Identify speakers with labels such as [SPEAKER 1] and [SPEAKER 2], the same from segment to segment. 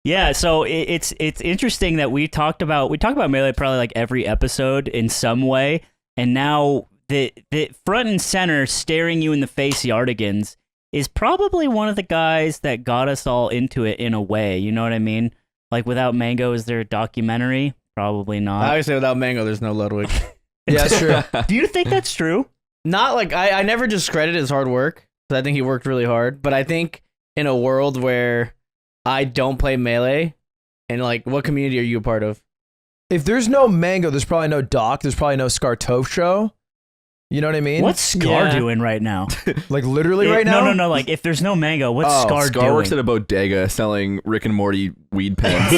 [SPEAKER 1] Yeah, so it's interesting that we talk about Melee probably like every episode in some way, and now the front and center staring you in the face Yardigans is probably one of the guys that got us all into it in a way. You know what I mean? Like, without Mango, is there a documentary? Probably not.
[SPEAKER 2] I always say without Mango, there's no Ludwig.
[SPEAKER 3] Yeah, that's true.
[SPEAKER 1] Do you think that's true?
[SPEAKER 2] Not like I never discredit his hard work, because I think he worked really hard. But I think in a world where I don't play Melee, and like, what community are you a part of?
[SPEAKER 3] If there's no Mango, there's probably no Doc. There's probably no Scar Toph show. You know what I mean?
[SPEAKER 1] What's Scar doing right now?
[SPEAKER 3] Like literally right now?
[SPEAKER 1] No. Like, if there's no Mango, what's Scar doing?
[SPEAKER 4] Scar works at a bodega selling Rick and Morty weed pens.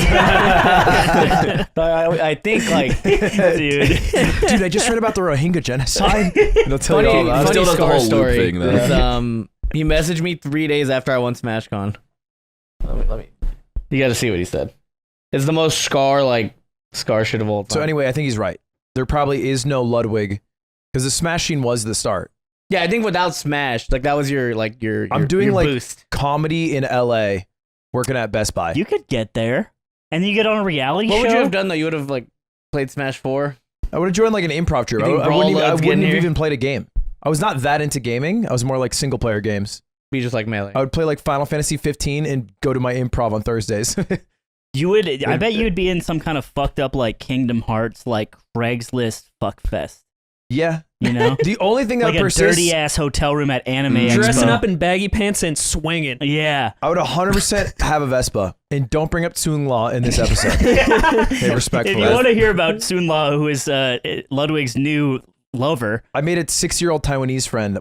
[SPEAKER 2] I think like,
[SPEAKER 1] dude,
[SPEAKER 3] I just read about the Rohingya genocide. They'll tell you all about it.
[SPEAKER 2] funny
[SPEAKER 4] Still does the
[SPEAKER 2] Scar
[SPEAKER 4] whole loop
[SPEAKER 2] story.
[SPEAKER 4] thing, though.
[SPEAKER 2] Is, he messaged me 3 days after I won SmashCon. Let me. You got to see what he said. It's the most Scar shit of all time.
[SPEAKER 3] So anyway, I think he's right. There probably is no Ludwig because the Smashing was the start.
[SPEAKER 2] Yeah, I think without Smash, like that was your
[SPEAKER 3] I'm doing
[SPEAKER 2] your
[SPEAKER 3] like
[SPEAKER 2] boost.
[SPEAKER 3] comedy in LA, working at Best Buy.
[SPEAKER 1] you could get there, and then you get on a reality show.
[SPEAKER 2] What would you have done though? You would have like played Smash 4.
[SPEAKER 3] I would have joined like an improv troupe.
[SPEAKER 2] You think
[SPEAKER 3] I wouldn't even,
[SPEAKER 2] Brawl Load's
[SPEAKER 3] even played a game. I was not that into gaming. I was more like single player games.
[SPEAKER 2] Be just like Melee.
[SPEAKER 3] I would play like Final Fantasy 15 and go to my improv on Thursdays.
[SPEAKER 1] You would. I bet you'd be in some kind of fucked up like Kingdom Hearts like Craigslist fuck fest.
[SPEAKER 3] Yeah.
[SPEAKER 1] You know,
[SPEAKER 3] The only thing that
[SPEAKER 1] like a
[SPEAKER 3] persists,
[SPEAKER 1] dirty ass hotel room at Anime
[SPEAKER 5] Dressing
[SPEAKER 1] Expo.
[SPEAKER 5] up in baggy pants and swinging.
[SPEAKER 1] Yeah.
[SPEAKER 3] I would 100% have a Vespa. And don't bring up Tsung La in this episode. Okay, respectfully.
[SPEAKER 1] If you want to hear about Sun La, who is Ludwig's new lover,
[SPEAKER 3] I made a 6-year-old Taiwanese friend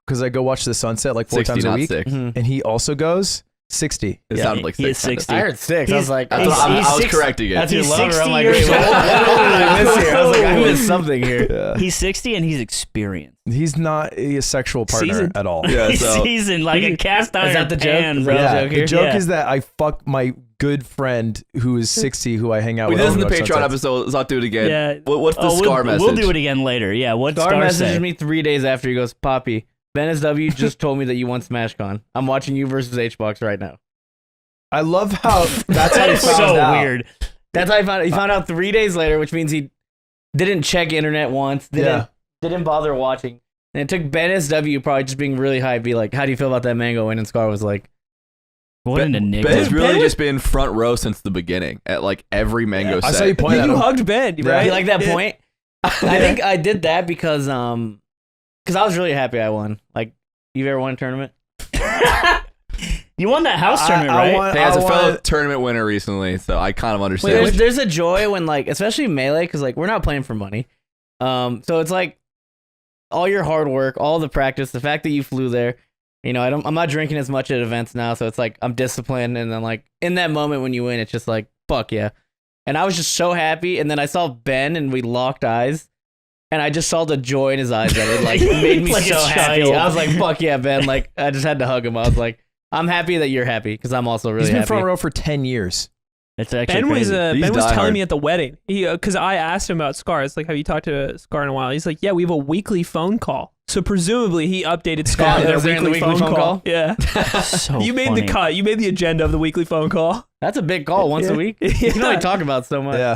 [SPEAKER 3] because I go watch the sunset like 4 times a week.
[SPEAKER 4] 6.
[SPEAKER 3] And he also goes 60.
[SPEAKER 4] It
[SPEAKER 1] Yeah,
[SPEAKER 4] sounded like
[SPEAKER 1] he
[SPEAKER 4] 6.
[SPEAKER 1] is 60.
[SPEAKER 2] I heard 6. I was like,
[SPEAKER 4] I was
[SPEAKER 1] 60
[SPEAKER 4] correcting it.
[SPEAKER 2] that's your
[SPEAKER 1] He's
[SPEAKER 2] lover.
[SPEAKER 1] 60
[SPEAKER 2] I'm like,
[SPEAKER 1] years
[SPEAKER 2] wait, what
[SPEAKER 1] old.
[SPEAKER 2] did I miss here? I was like, I missed something here.
[SPEAKER 3] Yeah.
[SPEAKER 1] He's 60 and he's experienced.
[SPEAKER 3] He's not a sexual partner
[SPEAKER 5] Seasoned.
[SPEAKER 3] at all.
[SPEAKER 4] Yeah,
[SPEAKER 1] He's
[SPEAKER 4] so
[SPEAKER 1] seasoned like a cast iron
[SPEAKER 2] Is that the joke?
[SPEAKER 1] pan,
[SPEAKER 2] Is
[SPEAKER 1] bro.
[SPEAKER 2] that
[SPEAKER 3] Yeah,
[SPEAKER 2] the joke
[SPEAKER 3] the
[SPEAKER 2] here?
[SPEAKER 3] joke
[SPEAKER 1] Yeah.
[SPEAKER 3] is that I fuck my good friend who is 60 who I hang out
[SPEAKER 4] we
[SPEAKER 3] with.
[SPEAKER 4] did this in the
[SPEAKER 3] when we watch
[SPEAKER 4] Patreon
[SPEAKER 3] sunsets.
[SPEAKER 4] episode. Let's not do it again.
[SPEAKER 1] Yeah.
[SPEAKER 4] What's the Scar message?
[SPEAKER 1] We'll do it again later. Yeah. What
[SPEAKER 2] Scar
[SPEAKER 1] Scar
[SPEAKER 2] messaged
[SPEAKER 1] say?
[SPEAKER 2] me 3 days after. He goes, Poppy, Ben SW just told me that you won SmashCon. I'm watching you versus HBox right now.
[SPEAKER 3] I love how that's how
[SPEAKER 1] That
[SPEAKER 3] he
[SPEAKER 1] is
[SPEAKER 3] found
[SPEAKER 1] so
[SPEAKER 3] out.
[SPEAKER 1] weird.
[SPEAKER 2] That's how he found out 3 days later, which means he didn't check internet once, didn't bother watching. And it took Ben SW probably just being really hyped, be like, how do you feel about that Mango win? And Scar was like,
[SPEAKER 1] What an enigma.
[SPEAKER 4] Ben has really
[SPEAKER 5] Ben-
[SPEAKER 4] just been front row since the beginning at like every Mango
[SPEAKER 3] I
[SPEAKER 4] set.
[SPEAKER 3] saw you point at
[SPEAKER 5] You
[SPEAKER 3] him.
[SPEAKER 5] hugged Ben, right?
[SPEAKER 2] you like that point? I think I did that because I was really happy I won. Like, you've ever won a tournament?
[SPEAKER 1] You won that house tournament,
[SPEAKER 3] I
[SPEAKER 1] right?
[SPEAKER 3] want-
[SPEAKER 4] Hey, as a
[SPEAKER 3] I
[SPEAKER 4] fellow
[SPEAKER 3] want-
[SPEAKER 4] tournament winner recently, so I kind of understand.
[SPEAKER 2] There's a joy when, like, especially Melee, because, like, we're not playing for money. So it's like all your hard work, all the practice, the fact that you flew there. You know, I'm not drinking as much at events now, so it's like I'm disciplined. And then, like, in that moment when you win, it's just like, fuck yeah. And I was just so happy. And then I saw Ben and we locked eyes. And I just saw the joy in his eyes that it, like, made me
[SPEAKER 1] Like a
[SPEAKER 2] so happy.
[SPEAKER 1] child.
[SPEAKER 2] I was like, fuck yeah, Ben. Like, I just had to hug him. I was like, I'm happy that you're happy because I'm also really
[SPEAKER 3] He's been
[SPEAKER 2] happy.
[SPEAKER 3] front row for 10 years.
[SPEAKER 1] It's actually
[SPEAKER 5] Ben was
[SPEAKER 1] crazy.
[SPEAKER 4] He's
[SPEAKER 5] Ben was
[SPEAKER 4] diehard.
[SPEAKER 5] telling me at the wedding. Because I asked him about Scar. It's like, have you talked to Scar in a while? He's like, yeah, we have a weekly phone call. So presumably he updated Scar on their
[SPEAKER 2] Was there in the
[SPEAKER 5] weekly phone call. Yeah.
[SPEAKER 1] so
[SPEAKER 5] You made
[SPEAKER 1] funny.
[SPEAKER 5] the cut. You made the agenda of the weekly phone call.
[SPEAKER 2] That's a big call once
[SPEAKER 5] Yeah.
[SPEAKER 2] a week. You can only talk about so much.
[SPEAKER 3] Yeah.